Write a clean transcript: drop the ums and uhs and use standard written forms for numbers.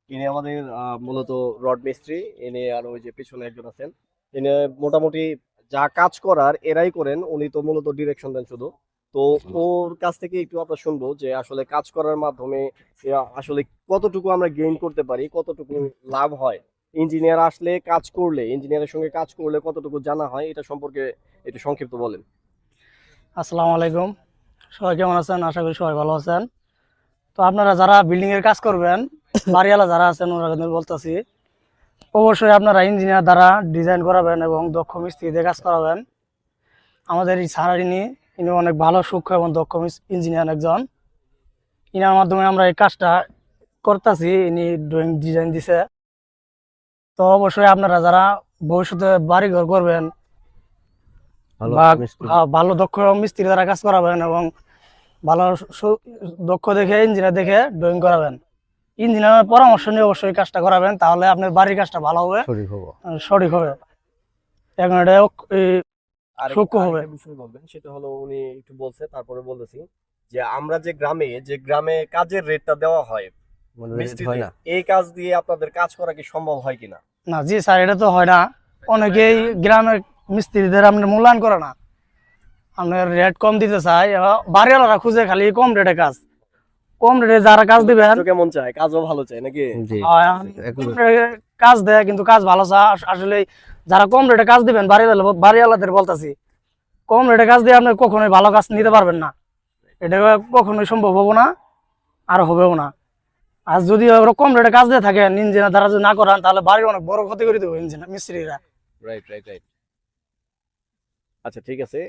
ইনি আমাদের মূলত রড মিস্ত্রি। ইনি আর ওই যে পিছনে একজন আছেন, ইনি মোটামুটি যা কাজ করার এরাই করেন, উনি তো মূলত ডিরেকশন দেন শুধু। তো ওর কাছ থেকে একটু আমরা শুনবো যে আসলে কাজ করার মাধ্যমে আসলে কতটুকু আমরা গেইন করতে পারি, কতটুকু লাভ হয়, ইঞ্জিনিয়ার আসলে কাজ করলে, ইঞ্জিনিয়ারের সঙ্গে কাজ করলে কতটুকু জানা হয়, এটা সম্পর্কে একটু সংক্ষিপ্ত বলেন। আসসালামু আলাইকুম। সবাই কেমন আছেন? আশা করি সবাই ভালো আছেন। তো আপনারা যারা বিল্ডিং এর কাজ করবেন, বাড়িওয়ালা যারা আছেন ওরা কিন্তু বলতেছি, অবশ্যই আপনারা ইঞ্জিনিয়ার দ্বারা ডিজাইন করাবেন এবং দক্ষ মিস্ত্রি দিয়ে কাজ করাবেন। আমাদের এই স্যার ইনি অনেক ভালো সূক্ষ্ম এবং দক্ষ ইঞ্জিনিয়ার একজন। ইনার মাধ্যমে আমরা এই কাজটা করতেছি। ইনি ড্রয়িং ডিজাইন দিছে। তো অবশ্যই আপনারা যারা ভবিষ্যতে বাড়ি ঘর করবেন ভালো বা মিস্ত্রি। ভালো দক্ষ মিস্ত্রি দ্বারা কাজ করাবেন এবং ভালো দক্ষ দেখে ইঞ্জিনিয়ার দেখে ড্রয়িং করাবেন। ইঞ্জিনিয়ারের পরামর্শ নিয়ে অবশ্যই কাজটা করাবেন, তাহলে আপনার বাড়ির কাজটা ভালো হবে, সঠিক হবো। সঠিক হবে এবং এটা সূক্ষ্ম হবে। আরেকটা বিষয় বলবেন, সেটা হলো উনি একটু বলছে, তারপরে বলতেছি যে আমরা যে গ্রামে কাজের রেটটা দেওয়া হয় মিস্ত্রিদের, এই কাজ দিয়ে আপনাদের কাজ করা কি সম্ভব হয় কিনা? না জি স্যার, এটা তো হয় না। অনেকেই গ্রামের মিস্ত্রিদের আপনার মূল্যায়ন করে না, আপনার রেট কম দিতে চায়। বাড়িওয়ালারা খুঁজে খালি কম রেটে কাজ, কম রেটে যারা কাজ দিবেন কেমন চায়, কাজও ভালো চায় নাকি? কম রেটে কাজ দেয়, কিন্তু কাজ ভালো চায়। আসলে যারা কম রেটে কাজ দিবেন বাড়িওয়ালাদের বলতাছি, কম রেটে কাজ দিয়ে আপনি কখনোই ভালো কাজ নিতে পারবেন না। এটা কখনোই সম্ভব হবো না, আর হবেও না। আর যদি ওরা কম রেটে কাজ দিয়ে থাকেন, ইঞ্জিনিয়ার দ্বারা যদি না করান, তাহলে বাড়ির অনেক বড় ক্ষতি করে দেবো ইঞ্জিনিয়ার মিস্ত্রিরা। Right right right. আচ্ছা ঠিক আছে।